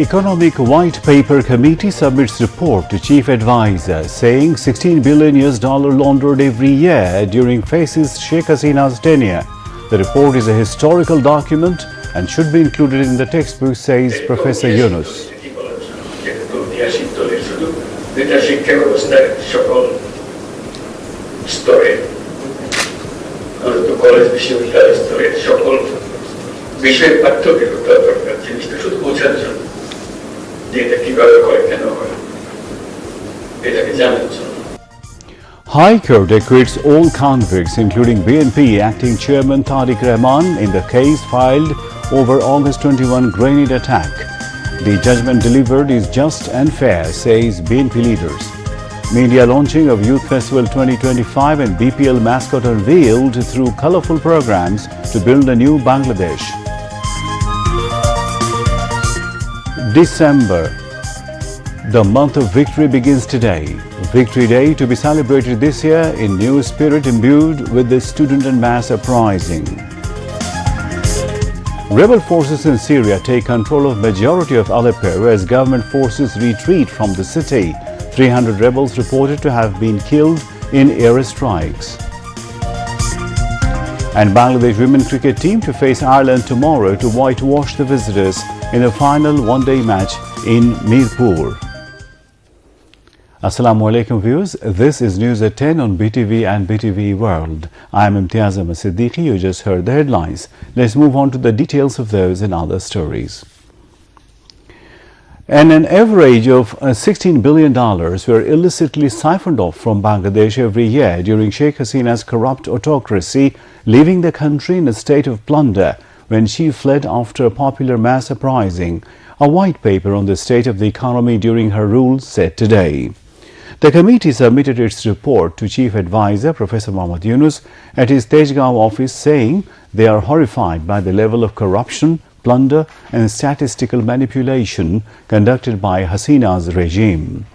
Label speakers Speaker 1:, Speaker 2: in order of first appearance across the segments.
Speaker 1: Economic White Paper Committee submits report to Chief Advisor saying $16 billion laundered every year during phases Sheikh Hasina's tenure. The report is a historical document and should be included in the textbook, says Professor Yunus. High Court acquits all convicts, including BNP acting chairman Tariq Rahman, in the case filed over August 21 grenade attack. The judgment delivered is just and fair, says BNP leaders. Media launching of Youth Festival 2025 and BPL mascot unveiled through colourful programs to build a new Bangladesh. December. The month of victory begins today. Victory Day to be celebrated this year in new spirit imbued with the student and mass uprising. Rebel forces in Syria take control of majority of Aleppo as government forces retreat from the city. 300 rebels reported to have been killed in airstrikes. And Bangladesh women cricket team to face Ireland tomorrow to whitewash the visitors in the final one-day match in Mirpur. Assalamu alaikum viewers, this is News at 10 on BTV and BTV World. I am Imtiaz Ahmed Siddiqui. You just heard the headlines. Let's move on to the details of those and other stories. And an average of $16 billion were illicitly siphoned off from Bangladesh every year during Sheikh Hasina's corrupt autocracy, leaving the country in a state of plunder when she fled after a popular mass uprising. A white paper on the state of the economy during her rule said today. The committee submitted its report to Chief Advisor Professor Yunus at his Tejgaon office, saying they are horrified by the level of corruption, plunder and statistical manipulation conducted by Hasina's regime.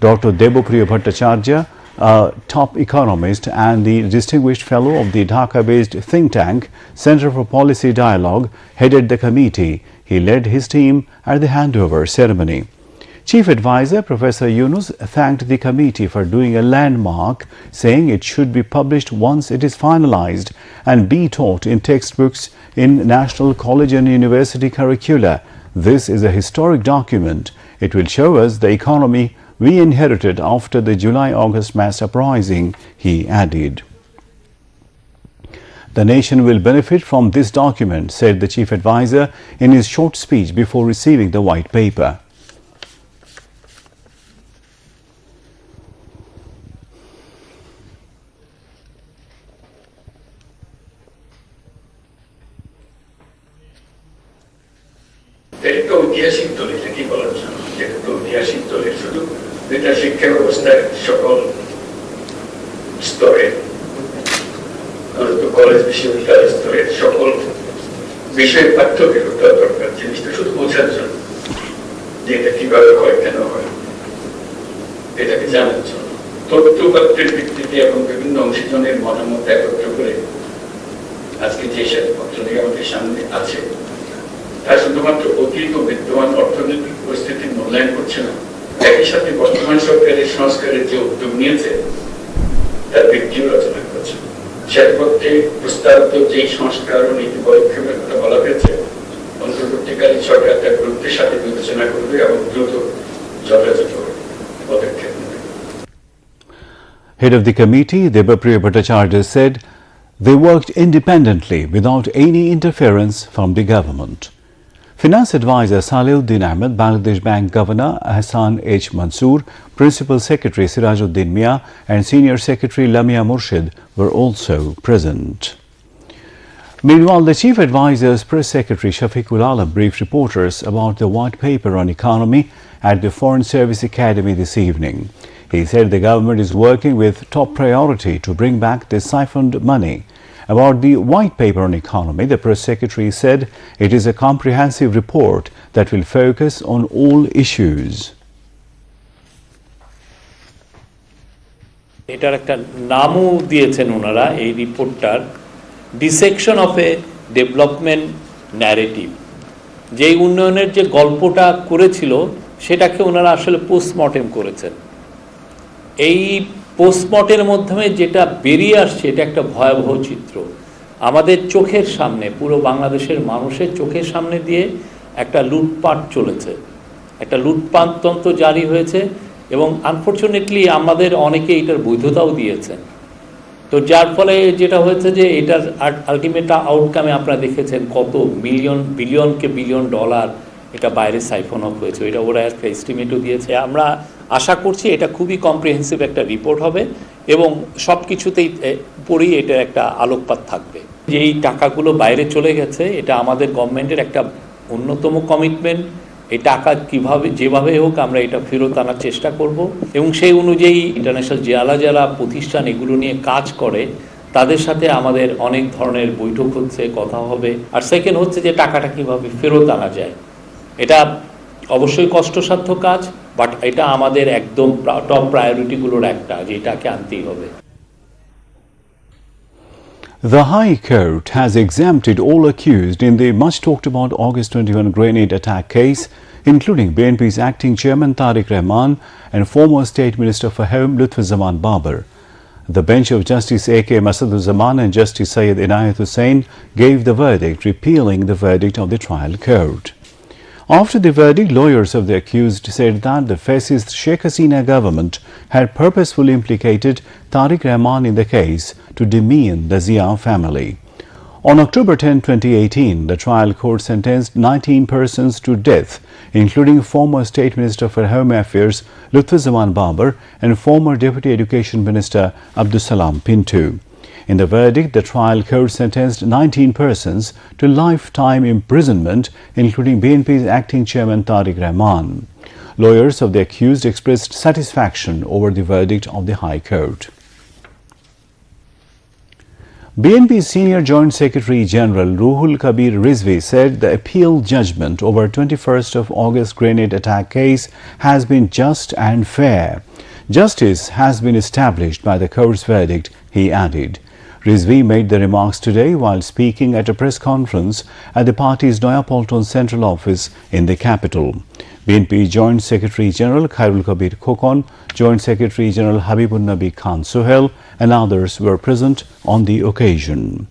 Speaker 1: Dr. Debopriya Bhattacharya, a top economist and the distinguished fellow of the Dhaka-based think tank Center for Policy Dialogue, headed the committee. He led his team at the handover ceremony. Chief Advisor Professor Yunus thanked the committee for doing a landmark, saying it should be published once it is finalized and be taught in textbooks in national college and university curricula. This is a historic document. It will show us the economy we inherited after the July-August mass uprising, he added. The nation will benefit from this document, said the Chief Advisor in his short speech before receiving the white paper. Head of the committee, Debopriya Bhattacharya, said they worked independently without any interference from the government. Finance Advisor Saleuddin Ahmed, Bangladesh Bank Governor Hassan H. Mansoor, Principal Secretary Sirajuddin Mia and Senior Secretary Lamia Murshid were also present. Meanwhile, the Chief Advisor's Press Secretary Shafiqul Alam briefed reporters about the white paper on economy at the Foreign Service Academy this evening. He said the government is working with top priority to bring back the siphoned money. About the white paper on economy, the Press Secretary said it is a comprehensive report that will focus on all issues.
Speaker 2: এটার একটা নামও দিয়েছেন ওনারা এই রিপোর্টটার dissection of a development narrative যেই উন্নয়নের যে গল্পটা করেছিল সেটাকে ওনারা আসলে পোস্টমর্টেম করেছেন। এই পোস্টমর্টেমের মাধ্যমে যেটা বেরিয়ে আসছে এটা একটা ভয়াবহ চিত্র। আমাদের চোখের সামনে, পুরো বাংলাদেশের মানুষের চোখের সামনে দিয়ে একটা লুটপাট চলেছে, একটা লুটপাটতন্ত্র জারি হয়েছে, এবং আনফর্চুনেটলি আমাদের অনেকে এটার বৈধতাও দিয়েছেন। তো যার ফলে যেটা হয়েছে যে এটার আলটিমেট আউটকামে আপনারা দেখেছেন কত বিলিয়ন ডলার এটা বাইরে সাইফন অফ হয়েছে। এটা ওরা একটা এস্টিমেটও দিয়েছে। আমরা আশা করছি এটা খুবই কম্প্রিহেন্সিভ একটা রিপোর্ট হবে এবং সব কিছুতেই পরেই এটার একটা আলোকপাত থাকবে। যে এই টাকাগুলো বাইরে চলে গেছে, এটা আমাদের গভর্নমেন্টের একটা অন্যতম কমিটমেন্ট। এই টাকা কিভাবে যেভাবে হোক আমরা এটা ফেরত আনার চেষ্টা করব, এবং সেই অনুযায়ী ইন্টারন্যাশনাল যারা প্রতিষ্ঠান এগুলো নিয়ে কাজ করে তাদের সাথে আমাদের অনেক ধরনের বৈঠক হচ্ছে, কথা হবে। আর সেকেন্ড হচ্ছে যে টাকাটা কিভাবে ফেরত আনা যায়। এটা অবশ্যই কষ্টসাধ্য কাজ, বাট এটা আমাদের একদম টপ প্রায়োরিটিগুলোর একটা, যে এটাকে আনতেই হবে।
Speaker 1: The High Court has exempted all accused in the much talked about August 21 grenade attack case, including BNP's acting chairman Tariq Rahman and former State Minister for Home Lutfuzzaman Babar. The bench of Justice A.K. Masaduzzaman and Justice Syed Inayat Hussain gave the verdict, repealing the verdict of the trial court. After the verdict, lawyers of the accused said that the fascist Sheikh Hasina government had purposefully implicated Tariq Rahman in the case to demean the Zia family. On October 10, 2018, the trial court sentenced 19 persons to death, including former State Minister for Home Affairs Lutfuzzaman Babar and former Deputy Education Minister Abdussalam Pinto. In the verdict, the trial court sentenced 19 persons to lifetime imprisonment, including BNP's acting chairman Tariq Rahman. Lawyers of the accused expressed satisfaction over the verdict of the High Court. BNP's senior Joint Secretary General Ruhul Kabir Rizvi said the appeal judgment over 21st of August grenade attack case has been just and fair. Justice has been established by the court's verdict, he added. Rizvi made the remarks today while speaking at a press conference at the party's Noyapolton Central Office in the capital. BNP Joint Secretary General Khairul Kabir Khokon, Joint Secretary General Habibun Nabi Khan Sohel and others were present on the occasion.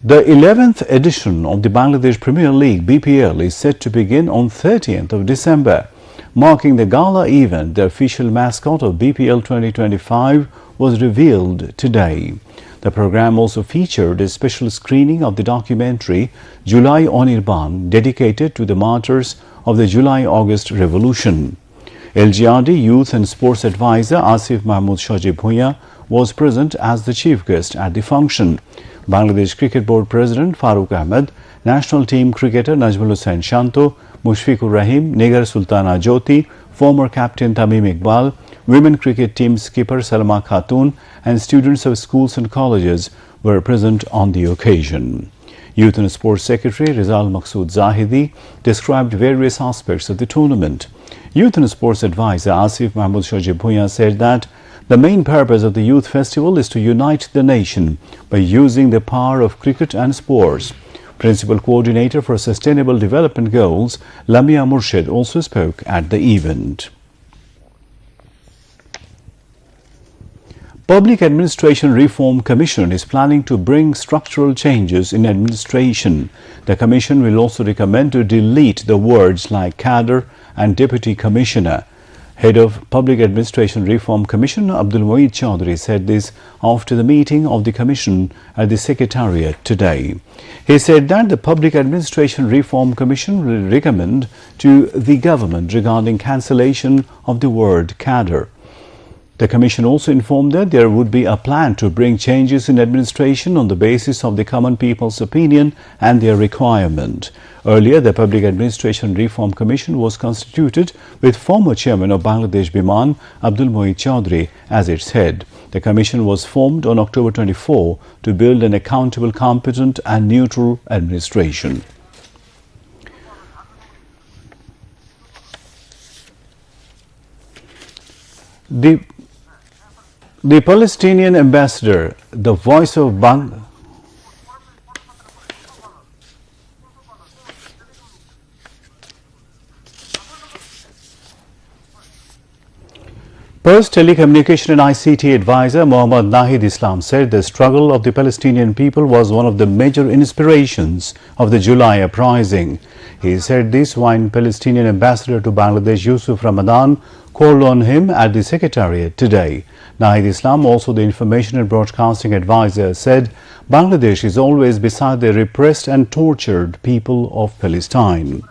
Speaker 1: The 11th edition of the Bangladesh Premier League BPL is set to begin on 30th of December. Marking the gala event, the official mascot of BPL 2025 was revealed today. The program also featured a special screening of the documentary July Onirban, dedicated to the martyrs of the July-August Revolution. LGRD Youth and Sports Advisor Asif Mahmood Shajib Bhuiya was present as the chief guest at the function. Bangladesh Cricket Board President Farooq Ahmed, national team cricketer Najmul Hussain Shanto, Mushfiqur Rahim, Negar Sultana Jyoti, former captain Tamim Iqbal, women cricket team skipper Salma Khatun and students of schools and colleges were present on the occasion. Youth and Sports Secretary Rizal Maqsood Zahidi described various aspects of the tournament. Youth and Sports Advisor Asif Mahmood Shajib Bhuiya said that the main purpose of the Youth Festival is to unite the nation by using the power of cricket and sports. Principal Coordinator for Sustainable Development Goals Lamia Murshid also spoke at the event. Public Administration Reform Commission is planning to bring structural changes in administration. The commission will also recommend to delete the words like cadre and deputy commissioner. Head of Public Administration Reform Commission Abdul Moeed Chaudhary said this after the meeting of the commission at the Secretariat today. He said that the Public Administration Reform Commission will recommend to the government regarding cancellation of the word cadre. The Commission also informed that there would be a plan to bring changes in administration on the basis of the common people's opinion and their requirement. Earlier, the Public Administration Reform Commission was constituted with former chairman of Bangladesh Biman, Abdul Moeed Chaudhary, as its head. The Commission was formed on October 24 to build an accountable, competent and neutral administration. The Palestinian ambassador, the voice of Post Telecommunication and ICT advisor Mohammad Nahid Islam said the struggle of the Palestinian people was one of the major inspirations of the July uprising. He said this when Palestinian ambassador to Bangladesh Yusuf Ramadan called on him at the Secretariat today. Nahid Islam, also the information and broadcasting advisor, said Bangladesh is always beside the repressed and tortured people of Palestine.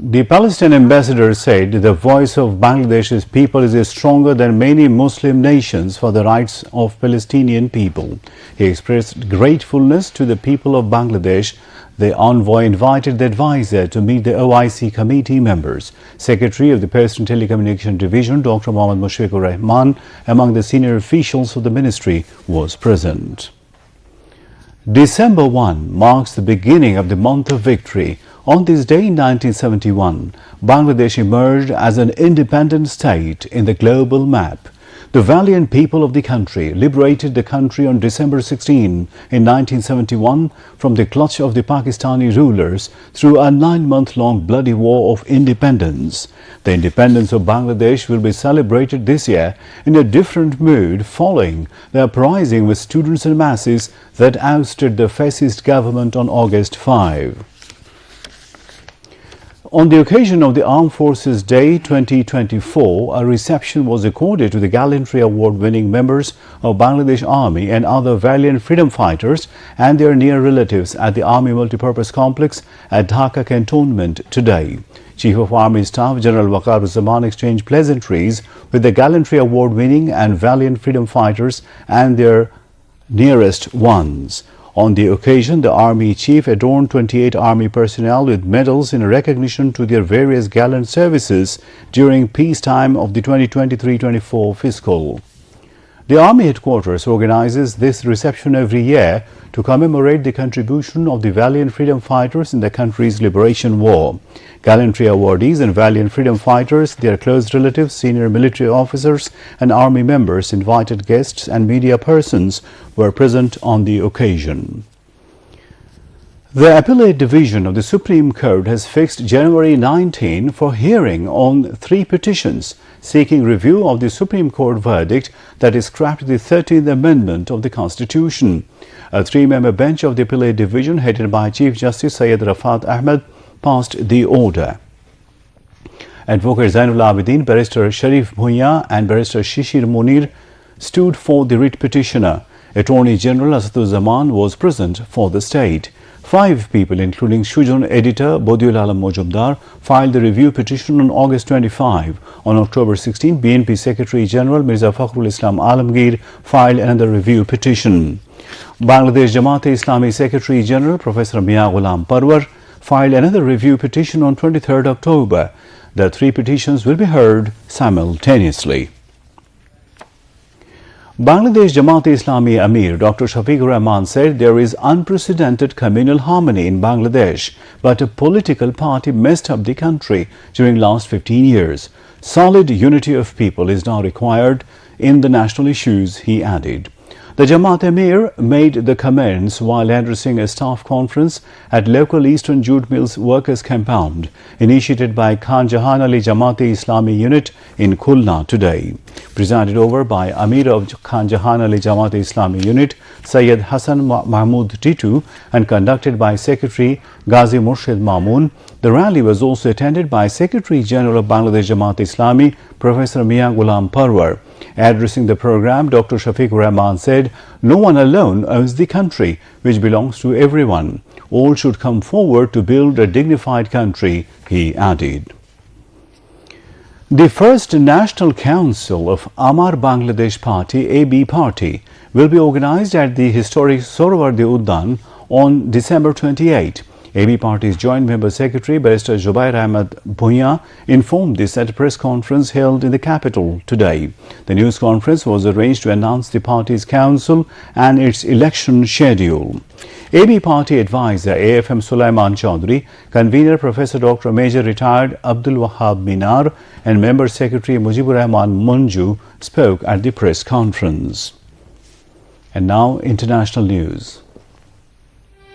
Speaker 1: The Palestinian ambassador said the voice of Bangladesh's people is stronger than many Muslim nations for the rights of Palestinian people. He expressed gratefulness to the people of Bangladesh. The envoy invited the advisor to meet the OIC committee members. Secretary of the Post and Telecommunication Division, Dr. Mohammad Mushikur Rahman, among the senior officials of the ministry, was present. December 1 marks the beginning of the month of victory. On this day in 1971, Bangladesh emerged as an independent state in the global map. The valiant people of the country liberated the country on December 16 in 1971 from the clutch of the Pakistani rulers through a 9-month-long bloody war of independence. The independence of Bangladesh will be celebrated this year in a different mood following the uprising with students and masses that ousted the fascist government on August 5. On the occasion of the Armed Forces Day 2024, a reception was accorded to the Gallantry Award-winning members of Bangladesh Army and other valiant freedom fighters and their near relatives at the Army Multipurpose Complex at Dhaka Cantonment today. Chief of Army Staff General Waqar-uz-Zaman exchanged pleasantries with the Gallantry Award-winning and valiant freedom fighters and their nearest ones. On the occasion, the Army Chief adorned 28 Army personnel with medals in recognition to their various gallant services during peacetime of the 2023-24 fiscal. The Army Headquarters organizes this reception every year to commemorate the contribution of the valiant freedom fighters in the country's liberation war. Gallantry awardees and valiant freedom fighters, their close relatives, senior military officers and Army members, invited guests and media persons were present on the occasion. The Appellate Division of the Supreme Court has fixed January 19 for hearing on 3 petitions seeking review of the Supreme Court verdict that scrapped the 13th Amendment of the Constitution. A 3-member bench of the Appellate Division, headed by Chief Justice Syed Rafat Ahmed, passed the order. Advocate Zainul Abidin, Barrister Sharif Bhuiya and Barrister Shishir Munir stood for the writ petitioner. Attorney General Asaduzzaman was present for the state. 5 people, including Shujon editor Bodiul Alam Mojumdar, filed the review petition on August 25. On October 16, BNP Secretary General Mirza Fakhrul Islam Alamgir filed another review petition. Bangladesh Jamaat-e-Islami Secretary General Professor Mia Ghulam Parwar filed another review petition on 23rd October. The 3 petitions will be heard simultaneously. Bangladesh Jamaat-e-Islami Amir Dr. Shafiqur Rahman said there is unprecedented communal harmony in Bangladesh, but a political party messed up the country during last 15 years. Solid unity of people is now required in the national issues, he added. The Jamaat Emir made the comments while addressing a staff conference at local Eastern Jute Mills Workers' Compound, initiated by Khan Jahan Ali Jamaat-e-Islami unit in Khulna today. Presided over by Amir of Khan Jahan Ali Jamaat-e-Islami unit, Sayyid Hassan Mahmud Titu, and conducted by Secretary Ghazi Murshid Mamoon. The rally was also attended by Secretary General of Bangladesh Jamaat-e-Islami, Professor Mia Ghulam Parwar. Addressing the program, Dr. Shafiqur Rahman said, "No one alone owns the country, which belongs to everyone. All should come forward to build a dignified country," he added. The first National Council of Amar Bangladesh Party, AB Party, will be organized at the historic Sohrawardi Uddan on December 28. AB Party's Joint Member Secretary, Barrister Zubair Ahmed Bhuiya, informed this at a press conference held in the capital today. The news conference was arranged to announce the party's council and its election schedule. AB Party advisor AFM Sulaiman Chaudhry, convener Professor Dr. Major Retired Abdul Wahab Minar, and Member Secretary Mujibur Rahman Munju spoke at the press conference. And now, international news.